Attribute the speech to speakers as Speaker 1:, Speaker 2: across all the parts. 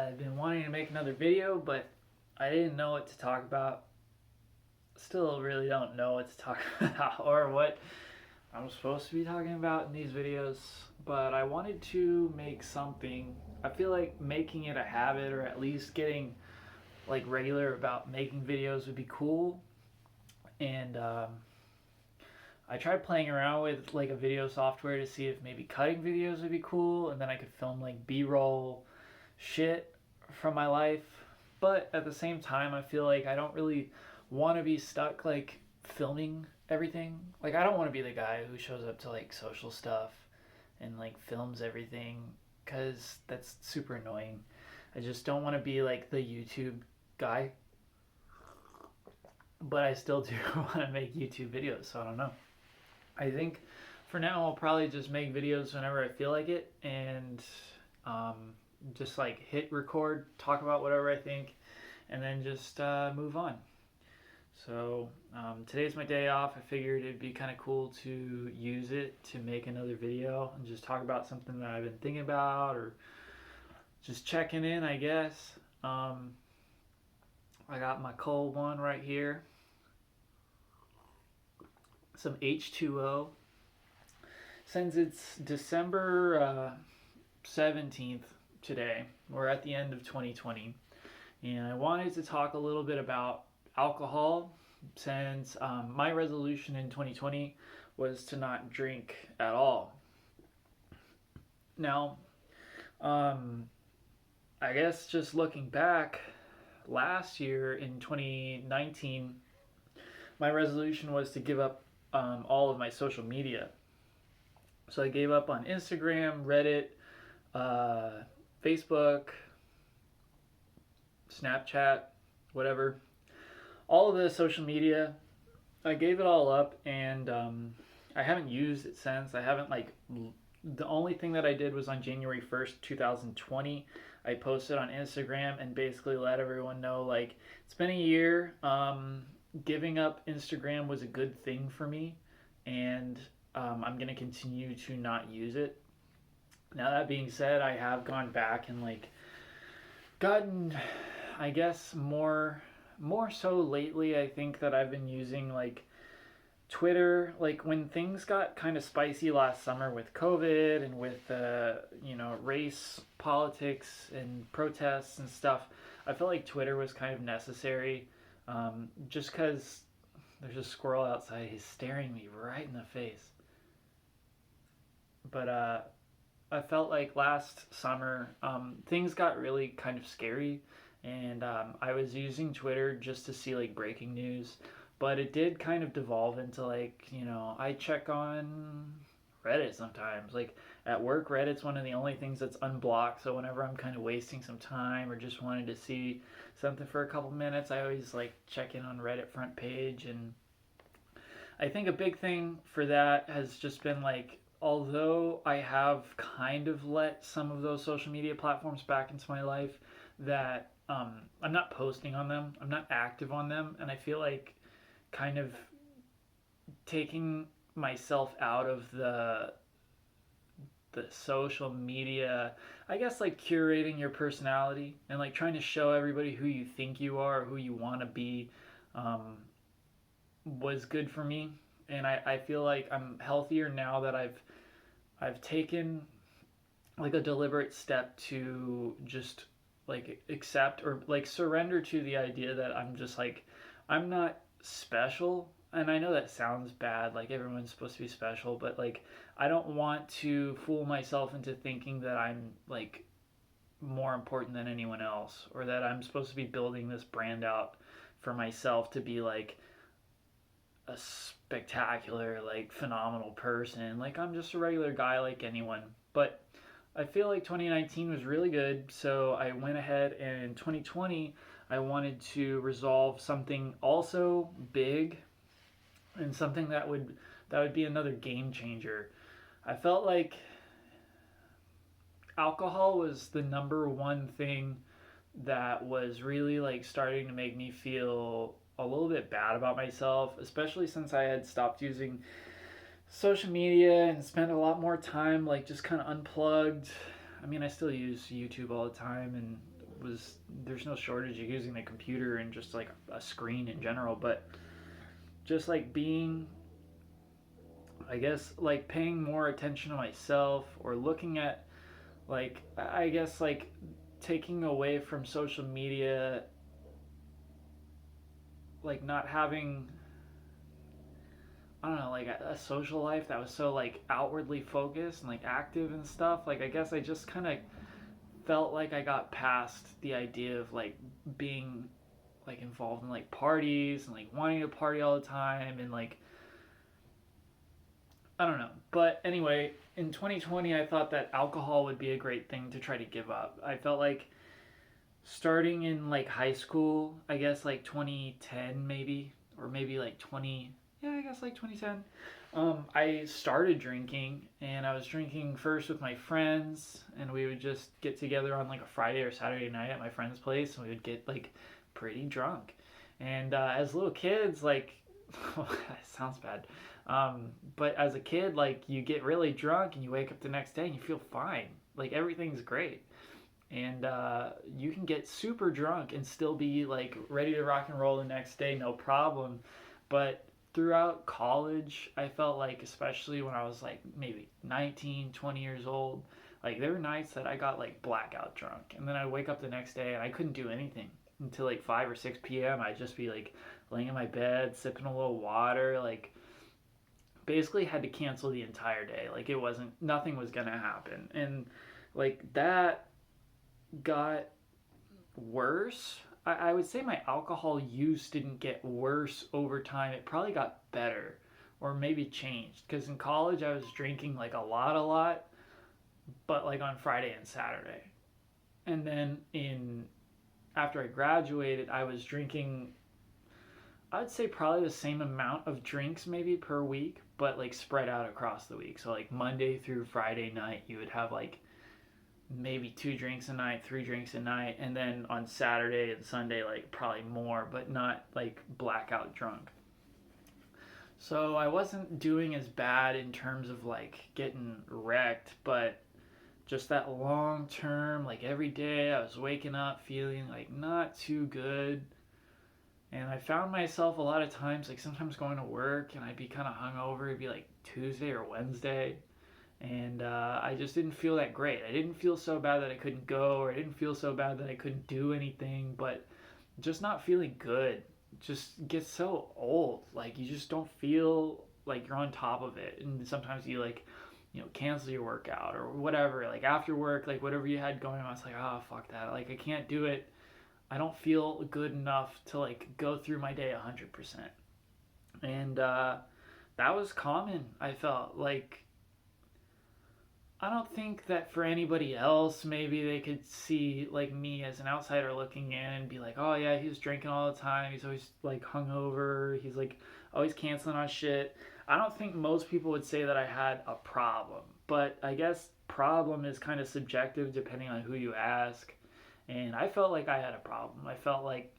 Speaker 1: I've been wanting to make another video, but I didn't know what to talk about. Still really don't know what to talk about or what I'm supposed to be talking about in these videos, but I wanted to make something. I feel like making it a habit or at least getting like regular about making videos would be cool. And I tried playing around with like a video software to see if maybe cutting videos would be cool, and then I could film like B-roll shit from my life. But at the same time, I feel like I don't really want to be stuck like filming everything. Like I don't want to be the guy who shows up to like social stuff and like films everything cuz that's super annoying. I just don't want to be like the YouTube guy, but I still do want to make YouTube videos, so I don't know. I think for now I'll probably just make videos whenever I feel like it and um, just like hit record, talk about whatever I think, and then just move on. So today's my day off. I figured it'd be kind of cool to use it to make another video and just talk about something that I've been thinking about or just checking in, I guess. I got my cold one right here. Some H2O. Since it's December 17th today, we're at the end of 2020, and I wanted to talk a little bit about alcohol since my resolution in 2020 was to not drink at all. Now, I guess just looking back, last year in 2019, my resolution was to give up all of my social media. So I gave up on Instagram, Reddit, Facebook, Snapchat, whatever. All of the social media, I gave it all up, and I haven't used it since. I haven't the only thing that I did was on January 1st, 2020. I posted on Instagram and basically let everyone know like it's been a year. Giving up Instagram was a good thing for me, and I'm gonna continue to not use it. Now that being said, I have gone back and like gotten, I guess more so lately. I think that I've been using like Twitter, like when things got kind of spicy last summer with COVID and with race politics and protests and stuff. I felt like Twitter was kind of necessary, just because there's a squirrel outside. He's staring me right in the face. But I felt like last summer things got really kind of scary, and I was using Twitter just to see like breaking news. But it did kind of devolve into like I check on Reddit sometimes. Like at work, Reddit's one of the only things that's unblocked. So whenever I'm kind of wasting some time or just wanted to see something for a couple minutes, I always like check in on Reddit front page. And I think a big thing for that has just been like, although I have kind of let some of those social media platforms back into my life, that I'm not posting on them, I'm not active on them, and I feel like kind of taking myself out of the social media, I guess like curating your personality and like trying to show everybody who you think you are or who you want to be, um, was good for me. And I feel like I'm healthier now that I've taken like a deliberate step to just like accept or like surrender to the idea that I'm just like I'm not special. And I know that sounds bad, like everyone's supposed to be special, but like I don't want to fool myself into thinking that I'm like more important than anyone else, or that I'm supposed to be building this brand out for myself to be like a spectacular, like phenomenal person. Like I'm just a regular guy like anyone. But I feel like 2019 was really good, so I went ahead and in 2020 I wanted to resolve something also big and something that would be another game changer. I felt like alcohol was the number one thing that was really like starting to make me feel a little bit bad about myself, especially since I had stopped using social media and spent a lot more time like just kind of unplugged. I mean, I still use YouTube all the time and was there's no shortage of using the computer and just like a screen in general, but just like being, I guess, like paying more attention to myself or looking at, like, I guess, like taking away from social media, like not having, I don't know, like a social life that was so like outwardly focused and like active and stuff. Like, I guess I just kind of felt like I got past the idea of like being like involved in like parties and like wanting to party all the time and like I don't know. But anyway, in 2020 I thought that alcohol would be a great thing to try to give up. I felt like starting in like high school, I guess like 2010 maybe, or maybe like 20, yeah, I guess like 2010. I started drinking, and I was drinking first with my friends, and we would just get together on like a Friday or Saturday night at my friend's place, and we would get like pretty drunk. And as little kids, like, it sounds bad, but as a kid, like you get really drunk and you wake up the next day and you feel fine, like everything's great, and you can get super drunk and still be like ready to rock and roll the next day, no problem. But throughout college, I felt like, especially when I was like maybe 19, 20 years old, like there were nights that I got like blackout drunk, and then I'd wake up the next day and I couldn't do anything until like 5 or 6 p.m. I'd just be like laying in my bed, sipping a little water, like basically had to cancel the entire day. Like it wasn't, nothing was gonna happen. And like that got worse. I would say my alcohol use didn't get worse over time. It probably got better or maybe changed. Because in college, I was drinking like a lot, but like on Friday and Saturday. And then after I graduated, I was drinking, I'd say probably the same amount of drinks maybe per week, but like spread out across the week. So like Monday through Friday night, you would have like maybe 2 drinks a night, 3 drinks a night, and then on Saturday and Sunday, like probably more, but not like blackout drunk. So I wasn't doing as bad in terms of like getting wrecked, but just that long term, like every day I was waking up feeling like not too good. And I found myself a lot of times, like sometimes going to work and I'd be kind of hungover. It'd be like Tuesday or Wednesday, and I just didn't feel that great. I didn't feel so bad that I couldn't go, or I didn't feel so bad that I couldn't do anything, but just not feeling good just gets so old. Like you just don't feel like you're on top of it, and sometimes you like, cancel your workout or whatever. Like after work, like whatever you had going on, it's like, oh fuck that. Like I can't do it. I don't feel good enough to like go through my day 100%. And that was common. I felt like, I don't think that for anybody else, maybe they could see like me as an outsider looking in and be like, oh yeah, he's drinking all the time. He's always like hungover. He's like always canceling on shit. I don't think most people would say that I had a problem, but I guess problem is kind of subjective depending on who you ask. And I felt like I had a problem. I felt like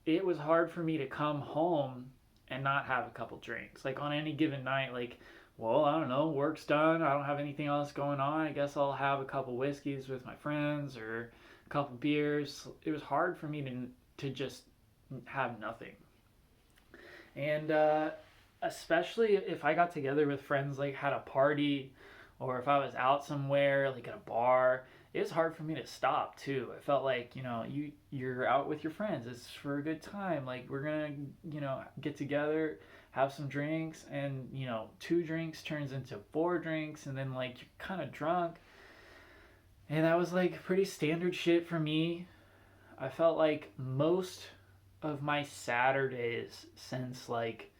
Speaker 1: it was hard for me to come home and not have a couple drinks. Like on any given night, like, well, I don't know, work's done. I don't have anything else going on. I guess I'll have a couple whiskeys with my friends or a couple beers. It was hard for me to just have nothing. And especially if I got together with friends, like had a party, or if I was out somewhere, like at a bar, it was hard for me to stop too. I felt like, you're out with your friends. It's for a good time. Like we're gonna, get together, have some drinks, and 2 drinks turns into 4 drinks, and then like you're kind of drunk. And that was like pretty standard shit for me. I felt like most of my Saturdays since like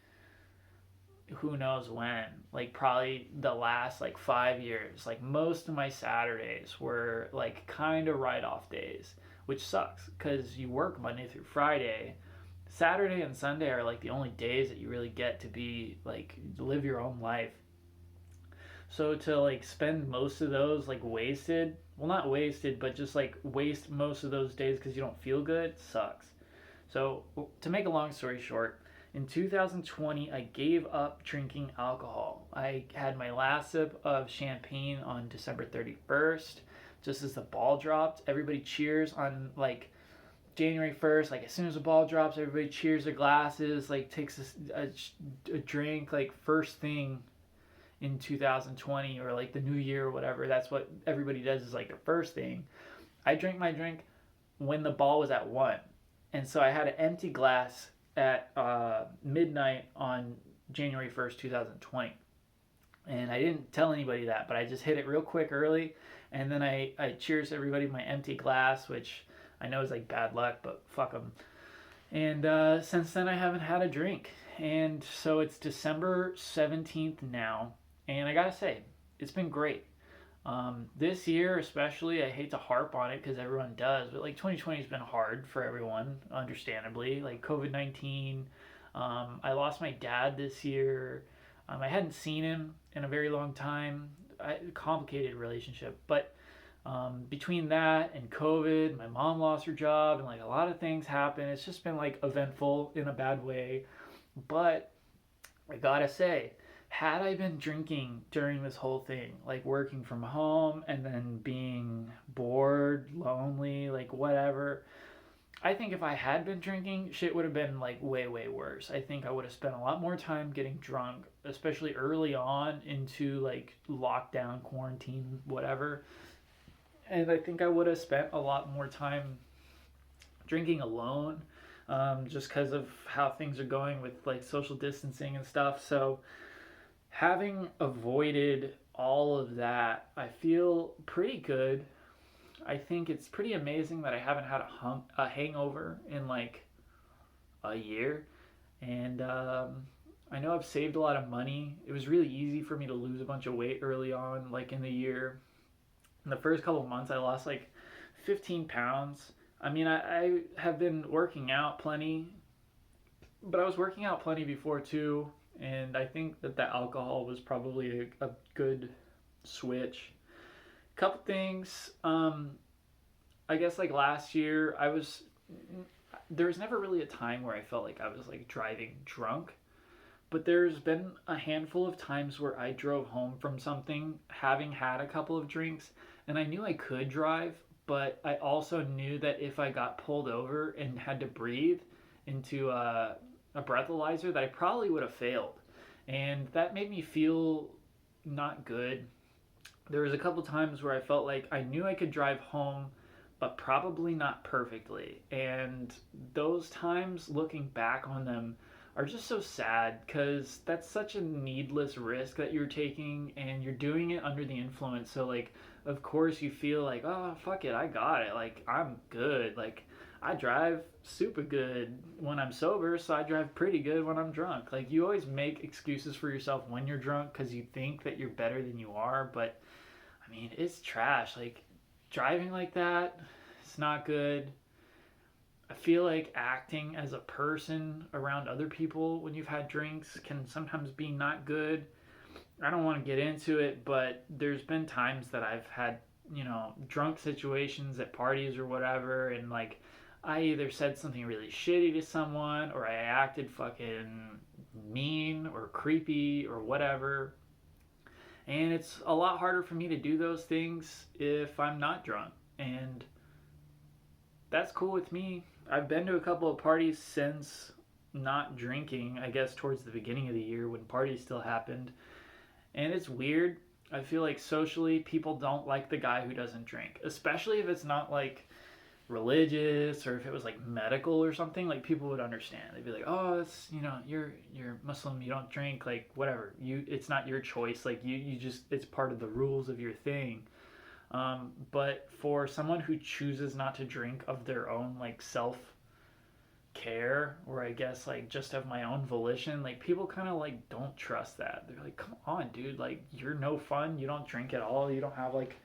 Speaker 1: who knows when, like probably the last like 5 years, like most of my Saturdays were like kind of write off days, which sucks because you work Monday through Friday. Saturday and Sunday are like the only days that you really get to be like live your own life. So to like spend most of those like wasted, well, not wasted, but just like waste most of those days because you don't feel good, sucks. So to make a long story short, in 2020, I gave up drinking alcohol. I had my last sip of champagne on December 31st, just as the ball dropped, everybody cheers on like January 1st. Like as soon as the ball drops, everybody cheers their glasses, like takes a drink, like first thing in 2020 or like the new year or whatever. That's what everybody does, is like the first thing. I drank my drink when the ball was at 1. And so I had an empty glass at midnight on January 1st, 2020. And I didn't tell anybody that, but I just hit it real quick early. And then I cheers everybody my empty glass, which I know is like bad luck, but fuck them. And since then, I haven't had a drink. And so it's December 17th now. And I gotta say, it's been great. This year, especially, I hate to harp on it because everyone does, but like 2020 has been hard for everyone, understandably. Like COVID-19. I lost my dad this year. I hadn't seen him in a very long time. Complicated relationship, but between that and COVID, my mom lost her job, and like a lot of things happened. It's just been like eventful in a bad way. But I gotta say, had I been drinking during this whole thing, like working from home and then being bored, lonely, like whatever, I think if I had been drinking, shit would have been like way, way worse. I think I would have spent a lot more time getting drunk, especially early on into like lockdown, quarantine, whatever. And I think I would have spent a lot more time drinking alone, just because of how things are going with like social distancing and stuff. So having avoided all of that, I feel pretty good. I think it's pretty amazing that I haven't had a hangover in like a year. And I know I've saved a lot of money. It was really easy for me to lose a bunch of weight early on, like in the year. In the first couple of months, I lost like 15 pounds. I mean, I have been working out plenty, but I was working out plenty before too. And I think that the alcohol was probably a good switch. Couple things. I guess like last year, there was never really a time where I felt like I was like driving drunk, but there's been a handful of times where I drove home from something having had a couple of drinks, and I knew I could drive, but I also knew that if I got pulled over and had to breathe into a breathalyzer, that I probably would have failed. And that made me feel not good. There was a couple times where I felt like I knew I could drive home, but probably not perfectly. And those times, looking back on them, are just so sad because that's such a needless risk that you're taking, and you're doing it under the influence. So like, of course you feel like, oh fuck it, I got it, like I'm good, like I drive super good when I'm sober, so I drive pretty good when I'm drunk. Like you always make excuses for yourself when you're drunk because you think that you're better than you are, but I mean, it's trash. Like driving like that, it's not good. I feel like acting as a person around other people when you've had drinks can sometimes be not good. I don't want to get into it, but there's been times that I've had, drunk situations at parties or whatever, and like I either said something really shitty to someone or I acted fucking mean or creepy or whatever. And it's a lot harder for me to do those things if I'm not drunk. And that's cool with me. I've been to a couple of parties since not drinking, I guess towards the beginning of the year when parties still happened. And it's weird. I feel like socially people don't like the guy who doesn't drink, especially if it's not like religious or if it was like medical or something. Like people would understand. They'd be like, "Oh, it's, you're Muslim, you don't drink, like whatever. It's not your choice. Like you just, it's part of the rules of your thing." But for someone who chooses not to drink of their own like self care, or I guess like just of my own volition, like people kind of like don't trust that. They're like, come on dude, like you're no fun, you don't drink at all, you don't have like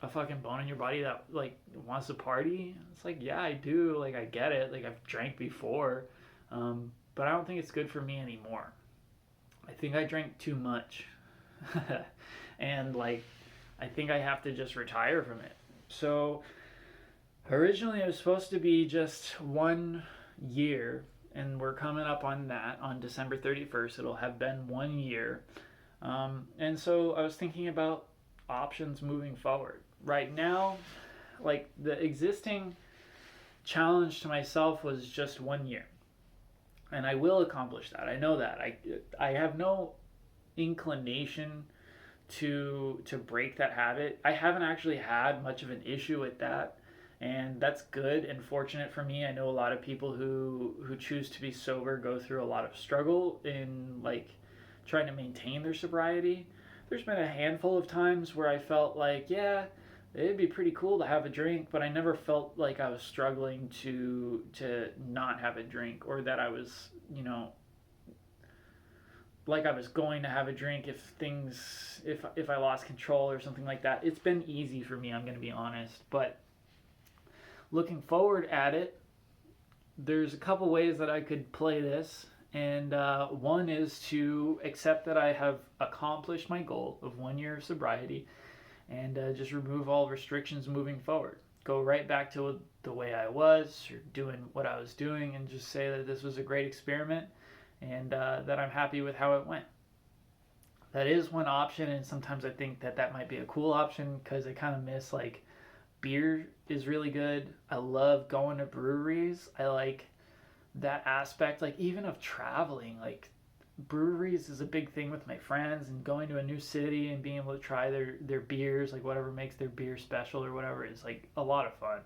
Speaker 1: a fucking bone in your body that like wants to party. It's like, yeah, I do, like I get it, like I've drank before, but I don't think it's good for me anymore. I think I drank too much. And like I think I have to just retire from it. So originally it was supposed to be just 1 year, and we're coming up on that on December 31st. It'll have been 1 year. And so I was thinking about options moving forward. right now, like the existing challenge to myself was just 1 year, and I will accomplish that. I know that. I have no inclination to break that habit. I haven't actually had much of an issue with that, and that's good and fortunate for me. I know a lot of people who choose to be sober go through a lot of struggle in like trying to maintain their sobriety. There's been a handful of times where I felt like, yeah, it'd be pretty cool to have a drink, but I never felt like I was struggling to not have a drink, or that I was, like I was going to have a drink if I lost control or something like that. It's been easy for me, I'm going to be honest, but looking forward at it, there's a couple ways that I could play this. And one is to accept that I have accomplished my goal of 1 year of sobriety, and just remove all restrictions moving forward. Go right back to the way I was, or doing what I was doing, and just say that this was a great experiment, and that I'm happy with how it went. That is one option, and sometimes I think that that might be a cool option because I kind of miss, like, beer is really good. I love going to breweries. I like that aspect, like, even of traveling. Like, breweries is a big thing with my friends, and going to a new city and being able to try their beers, like whatever makes their beer special or whatever, is like a lot of fun.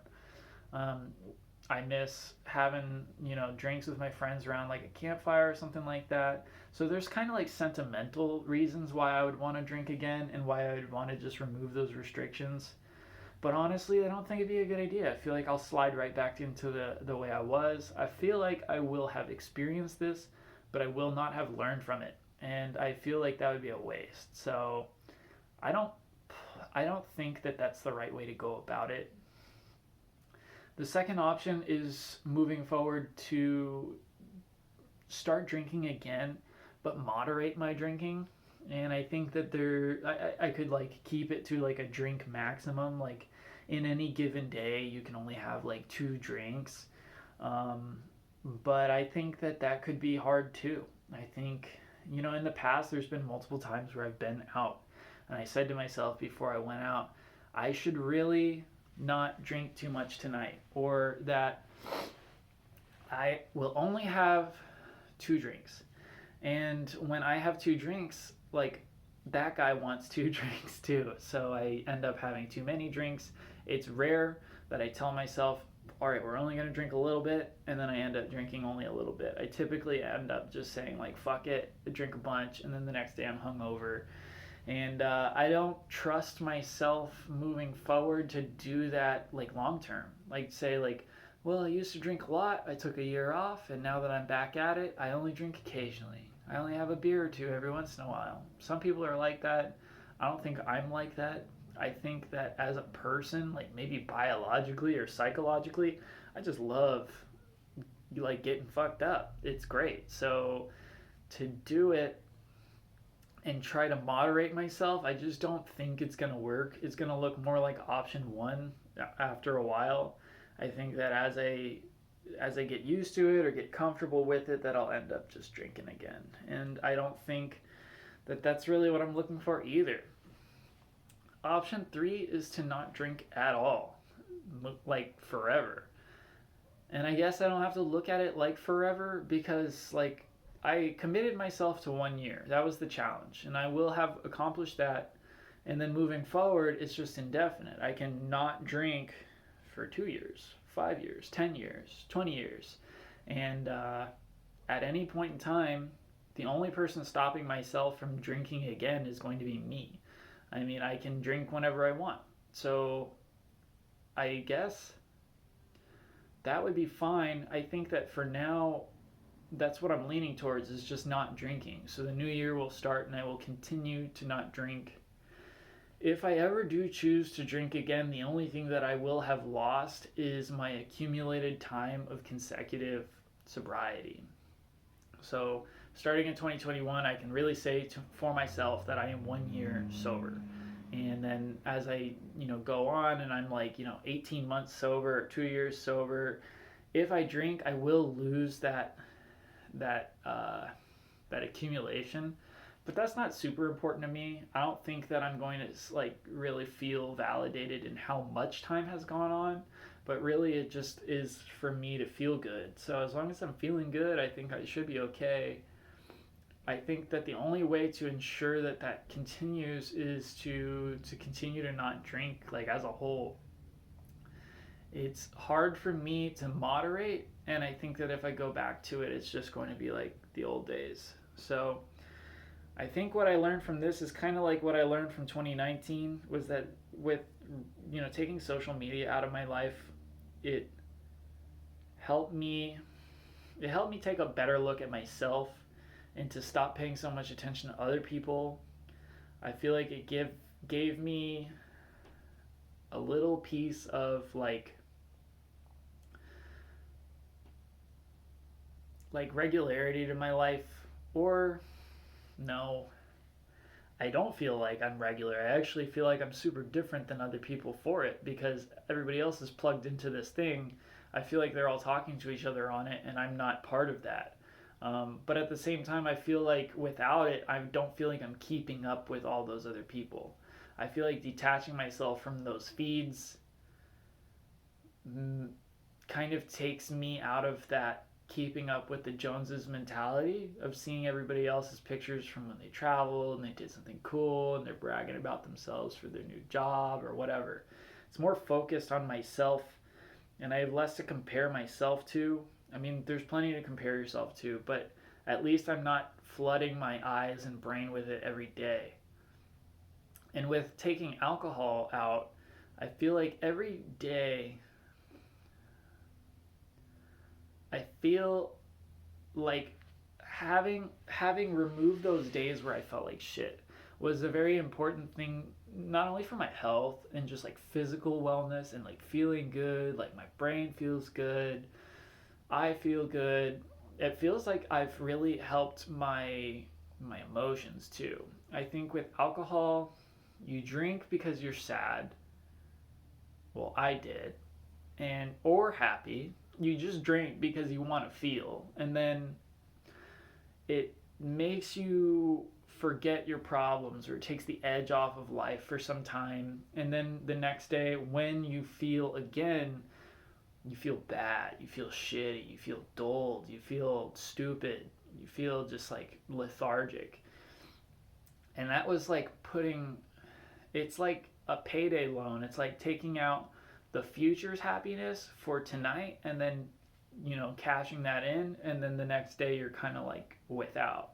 Speaker 1: um, I miss having, drinks with my friends around like a campfire or something like that. So there's kind of like sentimental reasons why I would want to drink again, and why I would want to just remove those restrictions. But honestly, I don't think it'd be a good idea. I feel like I'll slide right back into the way I was. I feel like I will have experienced this, but I will not have learned from it. And I feel like that would be a waste. So I don't I don't think that that's the right way to go about it. The second option is moving forward to start drinking again, but moderate my drinking. And I think that I could like keep it to like a drink maximum. Like in any given day, you can only have like 2 drinks. Um, but I think that that could be hard too. I think, in the past, there's been multiple times where I've been out, and I said to myself before I went out, I should really not drink too much tonight, or that I will only have 2 drinks. And when I have 2 drinks, like that guy wants 2 drinks too. So I end up having too many drinks. It's rare that I tell myself, all right, we're only going to drink a little bit, and then I end up drinking only a little bit. I typically end up just saying, like, fuck it, drink a bunch, and then the next day I'm hungover. And I don't trust myself moving forward to do that, like, long term. Like, say, like, well, I used to drink a lot, I took a year off, and now that I'm back at it, I only drink occasionally. I only have a beer or two every once in a while. Some people are like that. I don't think I'm like that. I think that as a person, like maybe biologically or psychologically, I just love like getting fucked up. It's great. So to do it and try to moderate myself, I just don't think it's gonna work. It's gonna look more like option one after a while. I think that as I get used to it or get comfortable with it, that I'll end up just drinking again. And I don't think that that's really what I'm looking for either. Option three is to not drink at all, like forever. And I guess I don't have to look at it like forever, because like I committed myself to 1 year. That was the challenge, and I will have accomplished that. And then moving forward, it's just indefinite. I can not drink for 2 years, 5 years, 10 years, 20 years. And at any point in time, the only person stopping myself from drinking again is going to be me. I mean, I can drink whenever I want. So I guess that would be fine. I think that for now, that's what I'm leaning towards, is just not drinking. So the new year will start and I will continue to not drink. If I ever do choose to drink again, the only thing that I will have lost is my accumulated time of consecutive sobriety. So starting in 2021, I can really say for myself that I am 1 year sober. And then as I, go on and I'm like, 18 months sober, 2 years sober, if I drink, I will lose that accumulation. But that's not super important to me. I don't think that I'm going to like really feel validated in how much time has gone on, but really it just is for me to feel good. So as long as I'm feeling good, I think I should be okay. I think that the only way to ensure that that continues is to continue to not drink like as a whole. It's hard for me to moderate, and I think that if I go back to it, it's just going to be like the old days. So I think what I learned from this is kind of like what I learned from 2019 was that with taking social media out of my life, it helped me it helped me take a better look at myself and to stop paying so much attention to other people. I feel like it gave me a little piece of like regularity to my life. Or no, I don't feel like I'm regular. I actually feel like I'm super different than other people for it because everybody else is plugged into this thing. I feel like they're all talking to each other on it, and I'm not part of that. But at the same time, I feel like without it, I don't feel like I'm keeping up with all those other people. I feel like detaching myself from those feeds kind of takes me out of that keeping up with the Joneses mentality of seeing everybody else's pictures from when they traveled and they did something cool and they're bragging about themselves for their new job or whatever. It's more focused on myself, and I have less to compare myself to. I mean, there's plenty to compare yourself to, but at least I'm not flooding my eyes and brain with it every day. And with taking alcohol out, I feel like every day I feel like having removed those days where I felt like shit was a very important thing, not only for my health and just like physical wellness and like feeling good, like my brain feels good, I feel good. It feels like I've really helped my emotions too. I think with alcohol, you drink because you're sad. Well, I did. And or happy. You just drink because you want to feel. And then it makes you forget your problems, or it takes the edge off of life for some time, and then the next day when you feel again, you feel bad, you feel shitty, you feel dulled, you feel stupid, you feel just like lethargic. And that was like putting it's like a payday loan. It's like taking out the future's happiness for tonight and then cashing that in, and then the next day you're kind of like without.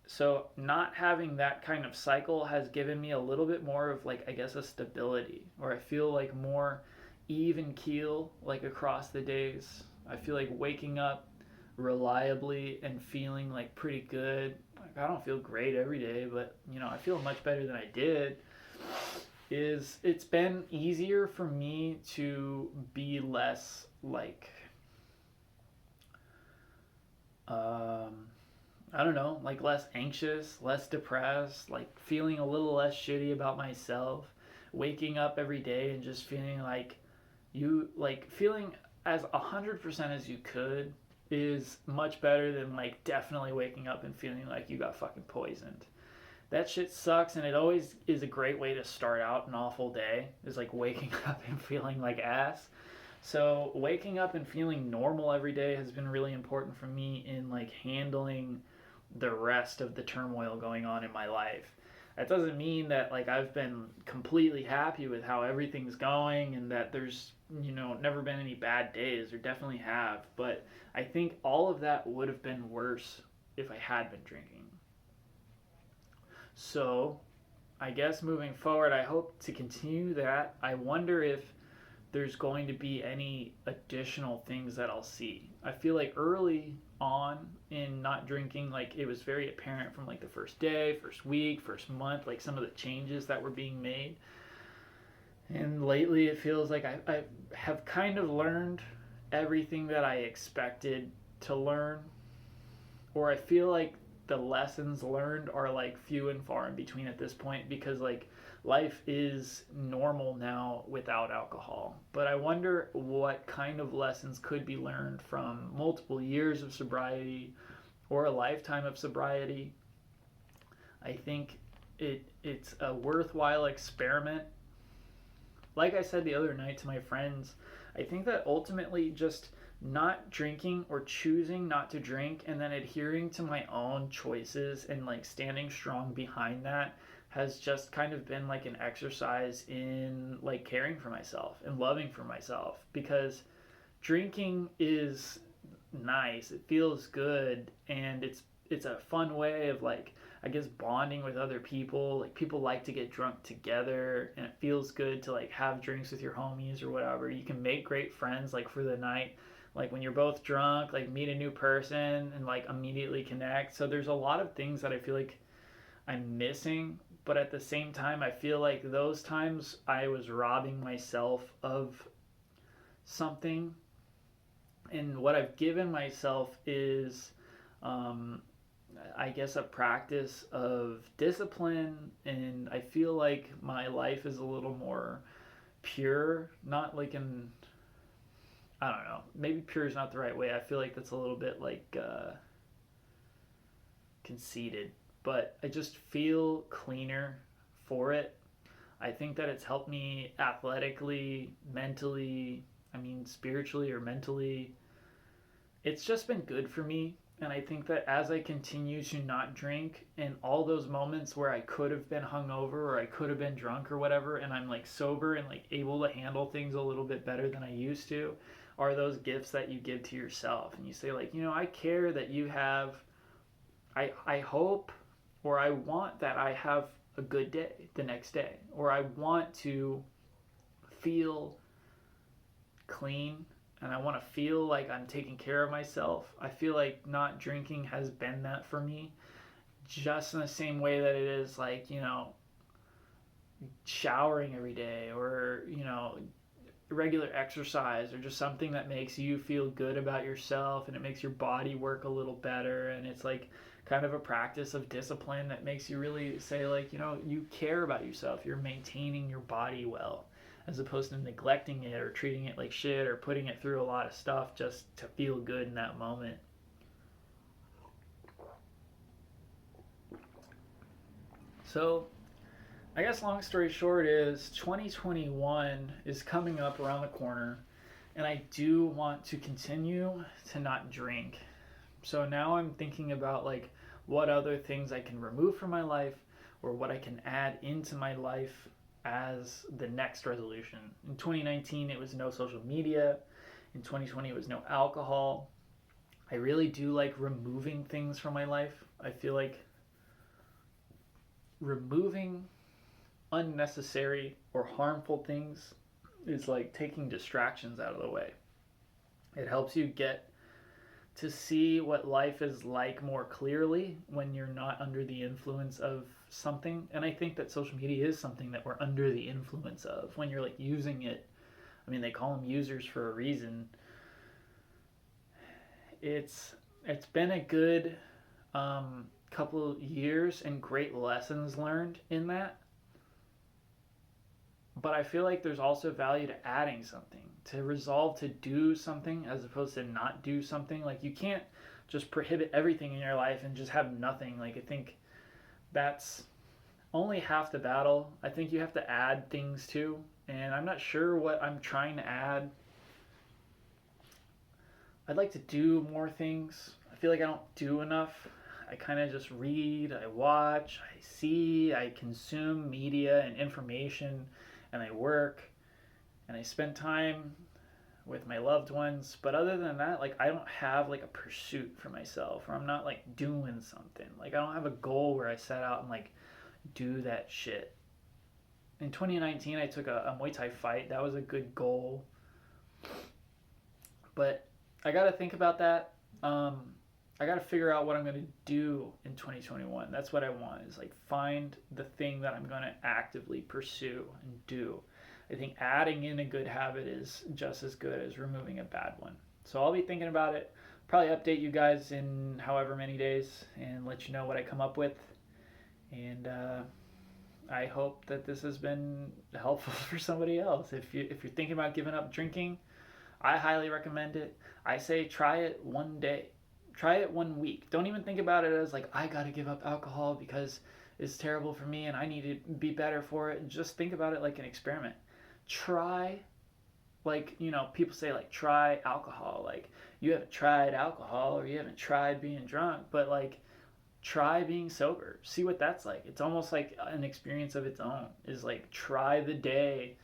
Speaker 1: So not having that kind of cycle has given me a little bit more of like, I guess, a stability, or I feel like more even keel like across the days. I feel like waking up reliably and feeling like pretty good. Like I don't feel great every day, but I feel much better than I did. Is it's been easier for me to be less like um I don't know, like less anxious, less depressed, like feeling a little less shitty about myself, waking up every day and just feeling like feeling as 100% as you could is much better than like definitely waking up and feeling like you got fucking poisoned. That shit sucks, and it always is a great way to start out an awful day, is like waking up and feeling like ass. So waking up and feeling normal every day has been really important for me in like handling the rest of the turmoil going on in my life. That doesn't mean that like I've been completely happy with how everything's going and that there's never been any bad days. There definitely have, but I think all of that would have been worse if I had been drinking. So I guess moving forward, I hope to continue that. I wonder if there's going to be any additional things that I'll see. I feel like early on in not drinking, like it was very apparent from like the first day, first week, first month, like some of the changes that were being made. And lately it feels like I have kind of learned everything that I expected to learn, or I feel like the lessons learned are like few and far in between at this point, because like life is normal now without alcohol. But I wonder what kind of lessons could be learned from multiple years of sobriety or a lifetime of sobriety. I think it's a worthwhile experiment. Like I said the other night to my friends, I think that ultimately just not drinking or choosing not to drink and then adhering to my own choices and like standing strong behind that has just kind of been like an exercise in like caring for myself and loving for myself, because drinking is nice. It feels good, and it's a fun way of like, I guess, bonding with other people. Like people like to get drunk together, and it feels good to like have drinks with your homies or whatever. You can make great friends like for the night. Like when you're both drunk, like meet a new person and like immediately connect. So there's a lot of things that I feel like I'm missing, but at the same time I feel like those times I was robbing myself of something, and what I've given myself is, um, I guess, a practice of discipline, and I feel like my life is a little more pure. Not like in, I don't know, maybe pure is not the right way. I feel like that's a little bit like conceited, but I just feel cleaner for it. I think that it's helped me athletically, mentally, I mean, spiritually or mentally. It's just been good for me. And I think that as I continue to not drink, in all those moments where I could have been hungover or I could have been drunk or whatever, and I'm like sober and like able to handle things a little bit better than I used to, are those gifts that you give to yourself. And you say, like, I care that you have, I hope, or I want that I have a good day the next day, or I want to feel clean, and I want to feel like I'm taking care of myself. I feel like not drinking has been that for me, just in the same way that it is like, showering every day, or, regular exercise, or just something that makes you feel good about yourself and it makes your body work a little better. And it's like kind of a practice of discipline that makes you really say, like, you care about yourself, you're maintaining your body well, as opposed to neglecting it or treating it like shit or putting it through a lot of stuff just to feel good in that moment. So, I guess long story short is 2021 is coming up around the corner, and I do want to continue to not drink. So now I'm thinking about like what other things I can remove from my life or what I can add into my life as the next resolution. In 2019, it was no social media. In 2020, it was no alcohol. I really do like removing things from my life. I feel like removing unnecessary or harmful things is like taking distractions out of the way. It helps you get to see what life is like more clearly when you're not under the influence of something. And I think that social media is something that we're under the influence of when you're like using it. I mean, they call them users for a reason. It's been a good couple years and great lessons learned in that. But I feel like there's also value to adding something, to resolve to do something as opposed to not do something. Like you can't just prohibit everything in your life and just have nothing. Like I think that's only half the battle. I think you have to add things too. And I'm not sure what I'm trying to add. I'd like to do more things. I feel like I don't do enough. I kind of just read, I watch, I see, I consume media and information, and I work, and I spend time with my loved ones. But other than that, like I don't have like a pursuit for myself, or I'm not like doing something. Like I don't have a goal where I set out and like do that shit. In 2019, I took a Muay Thai fight. That was a good goal. But I got to think about that. I got to figure out what I'm going to do in 2021. That's what I want, is like find the thing that I'm going to actively pursue and do. I think adding in a good habit is just as good as removing a bad one. So I'll be thinking about it. Probably update you guys in however many days and let you know what I come up with. And I hope that this has been helpful for somebody else. If you're thinking about giving up drinking, I highly recommend it. I say try it one day. Try it 1 week. Don't even think about it as like, I gotta give up alcohol because is terrible for me and I need to be better for it. Just think about it like an experiment. Try, like, people say, like, try alcohol. Like, you haven't tried alcohol or you haven't tried being drunk, but, like, try being sober. See what that's like. It's almost like an experience of its own. Is like, try the day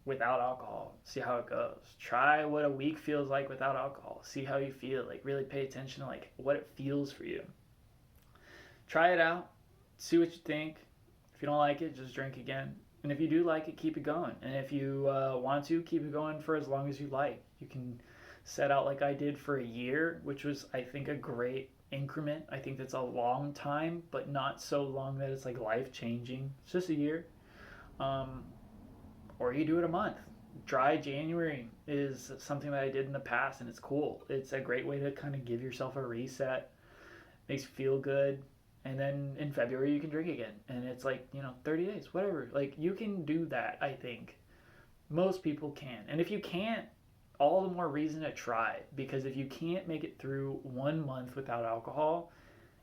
Speaker 1: without alcohol. See how it goes. Try what a week feels like without alcohol. See how you feel. Like, really pay attention to, like, what it feels for you. Try it out. See what you think. If you don't like it, just drink again. And if you do like it, keep it going. And if you want to, keep it going for as long as you like. You can set out like I did for a year, which was, I think, a great increment. I think that's a long time, but not so long that it's like life changing. It's just a year. Or you do it a month. Dry January is something that I did in the past, and it's cool. It's a great way to kind of give yourself a reset. Makes you feel good. And then in February you can drink again, and it's like, 30 days, whatever. Like, you can do that. I think most people can. And if you can't, all the more reason to try, because if you can't make it through 1 month without alcohol,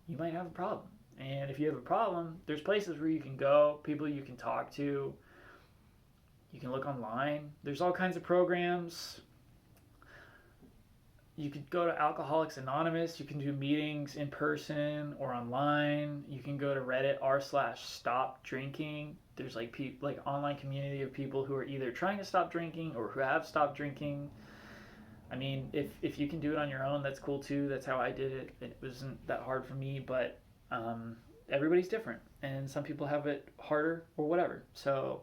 Speaker 1: you might have a problem. And if you have a problem, there's places where you can go, people you can talk to. You can look online. There's all kinds of programs. You could go to Alcoholics Anonymous. You can do meetings in person or online. You can go to Reddit r/stop drinking. There's like online community of people who are either trying to stop drinking or who have stopped drinking. I mean, if you can do it on your own, that's cool too. That's how I did it. It wasn't that hard for me, but everybody's different, and some people have it harder or whatever. So,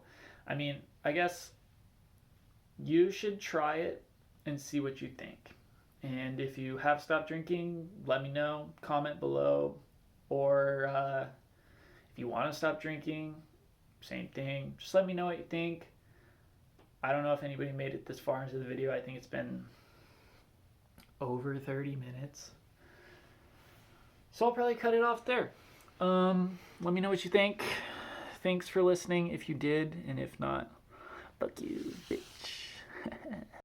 Speaker 1: I mean, I guess you should try it and see what you think. And if you have stopped drinking, let me know, comment below. Or if you want to stop drinking, same thing. Just let me know what you think. I don't know if anybody made it this far into the video. I think it's been over 30 minutes. So I'll probably cut it off there. Let me know what you think. Thanks for listening if you did, and if not, fuck you, bitch.